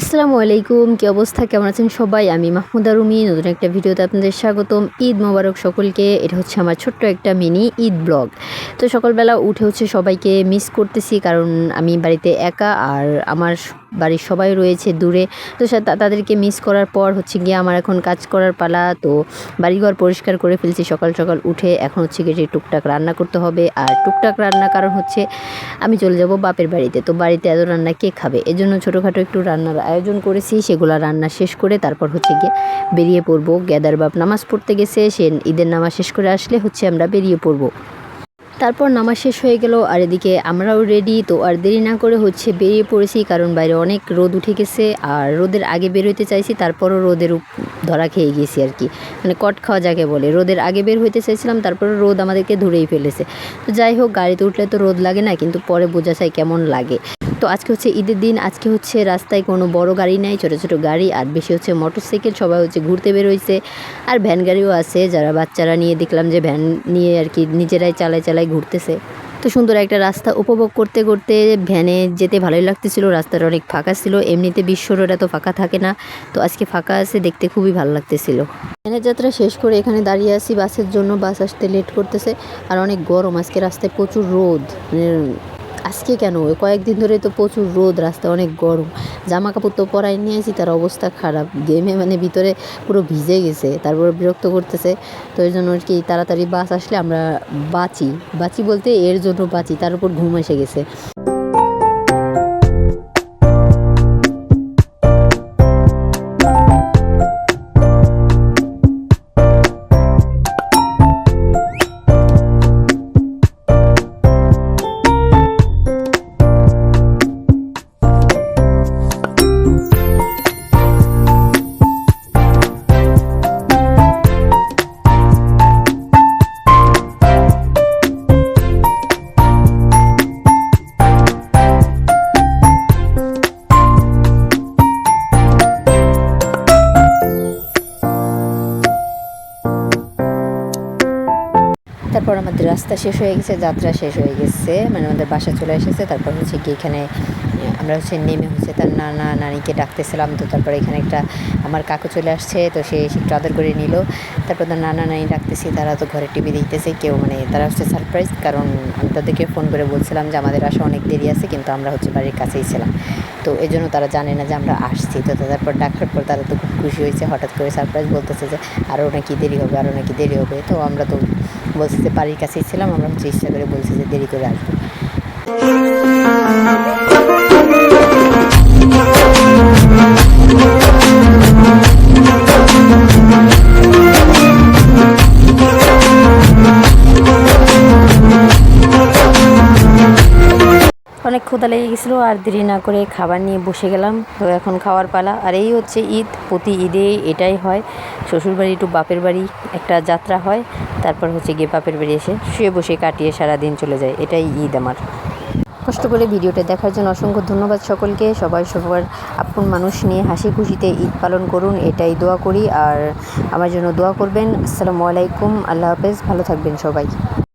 আসসালামু আলাইকুম, কি অবস্থা, কেমন আছেন সবাই? আমি মাহমুদা রুমি, নতুন একটা ভিডিওতে আপনাদের স্বাগতম। ঈদ মোবারক সকলকে। এটা হচ্ছে আমার ছোট্ট একটা মিনি ঈদ ব্লগ। তো সকালবেলা উঠে হচ্ছে সবাইকে মিস করতেছি, কারণ আমি বাড়িতে একা আর আমার বাড়ির সবাই রয়েছে দূরে। তো তাদেরকে মিস করার পর হচ্ছে গিয়ে আমার এখন কাজ করার পালা। তো বাড়িঘর পরিষ্কার করে ফেলছি সকাল সকাল উঠে। এখন হচ্ছে গিয়ে টুকটাক রান্না করতে হবে। আর টুকটাক রান্না কারণ হচ্ছে আমি চলে যাব বাপের বাড়িতে। তো বাড়িতে এত রান্না কে খাবে, এজন্য ছোটোখাটো একটু রান্নার আয়োজন করেছি। সেগুলো রান্না শেষ করে তারপর হচ্ছে গিয়ে বেরিয়ে পড়বো। গেদার বাপ নামাজ পড়তে গেছে, সে ঈদের নামাজ শেষ করে আসলে হচ্ছে আমরা বেরিয়ে পড়বো। তারপর নামাজ শেষ হয়ে গেল আর এদিকে আমরাও রেডি। তো আর দেরি না করে হচ্ছে বেরিয়ে পড়েছি, কারণ বাইরে অনেক রোদ উঠে গেছে। আর রোদের আগে বের হইতে চাইছি, তারপরও রোদের ধরা খেয়ে গেছি আর কি, মানে কট খাওয়া যাকে বলে। রোদের আগে বের হইতে চাইছিলাম, তারপরে রোদ আমাদেরকে ধরেই ফেলেছে। তো যাই হোক, গাড়িতে উঠলে তো রোদ লাগে না, কিন্তু পরে বোঝা যায় কেমন লাগে। তো আজকে হচ্ছে ঈদের দিন। আজকে হচ্ছে রাস্তায় কোনো বড় গাড়ি নাই, ছোটো ছোটো গাড়ি আর বেশি হচ্ছে মোটরসাইকেল। সবাই হচ্ছে ঘুরতে বেরোইছে। আর ভ্যান গাড়িও আছে, যারা বাচ্চারা নিয়ে দেখলাম যে ভ্যান নিয়ে আর কি নিজেরাই চালায় ঘুরতেছে। তো সুন্দর একটা রাস্তা উপভোগ করতে করতে ভ্যানে যেতে ভালোই লাগতেছিল। রাস্তাটা অনেক ফাঁকা ছিল, এমনিতে বিশ্ব রোড এত ফাঁকা থাকে না। তো আজকে ফাঁকা আছে, দেখতে খুবই ভালো লাগতেছিল। ভ্যানের যাত্রা শেষ করে এখানে দাঁড়িয়ে আছি বাসের জন্য। বাস আসতে লেট করতেছে আর অনেক গরম। আজকে রাস্তায় প্রচুর রোদ, মানে আজকে কেন, কয়েকদিন ধরে তো প্রচুর রোদ, রাস্তায় অনেক গরম। জামা কাপড় তো পরাই নিয়ে আসি, তার অবস্থা খারাপ, গেমে মানে ভিতরে পুরো ভিজে গেছে। তারপর বিরক্ত করতেছে। তো এই জন্য আর কি তাড়াতাড়ি বাস আসলে আমরা বাঁচি বলতে এর জন্য বাঁচি, তার উপর ঘুম এসে গেছে। তারপর আমাদের রাস্তা শেষ হয়ে গেছে, যাত্রা শেষ হয়ে গেছে, মানে আমাদের বাসা চলে এসেছে। তারপর হচ্ছে কি এখানে আমরা হচ্ছে নেমে হচ্ছে তার নানিকে ডাকতেছিলাম। তো তারপর এখানে একটা আমার কাকু চলে আসছে, তো সে একটু আদর করে নিল। তারপর তার নানি ডাকতেছি, তারা তো ঘরে টিভি দেখতেছে কেউ, মানে তারা হচ্ছে সারপ্রাইজ, কারণ আমি তাদেরকে ফোন করে বলছিলাম যে আমাদের আসা অনেক দেরি আছে, কিন্তু আমরা হচ্ছে বাড়ির কাছেই ছিলাম। তো এই জন্য তারা জানে না যে আমরা আসছি। তো তারপর ডাকার পর তারা তো খুব খুশি হয়েছে, হঠাৎ করে সারপ্রাইজ বলতেছে যে আরও নাকি দেরি হবে। তো আমরা তো বলছি যে বাড়ির কাছেই ছিলাম, আমরা হচ্ছে ইচ্ছা করে বলছি যে দেরি করে আসবো। অনেক ক্ষুধা লেগে গেছিলো আর দেরি না করে খাবার নিয়ে বসে গেলাম। তো এখন খাওয়ার পালা। আর এই হচ্ছে ঈদ, প্রতি ঈদে এটাই হয়। শ্বশুরবাড়ি টু বাপের বাড়ি একটা যাত্রা হয়, তারপর হচ্ছে গিয়ে বাপের বাড়ি এসে শুয়ে বসে কাটিয়ে সারাদিন চলে যায়। এটাই ঈদ আমার। কষ্ট করে ভিডিওটা দেখার জন্য অসংখ্য ধন্যবাদ সকলকে। সবাই সবার আপন মানুষ নিয়ে হাসি খুশিতে ঈদ পালন করুন, এটাই দোয়া করি। আর আমার জন্য দোয়া করবেন। আসসালামু আলাইকুম, আল্লাহ হাফেজ, ভালো থাকবেন সবাই।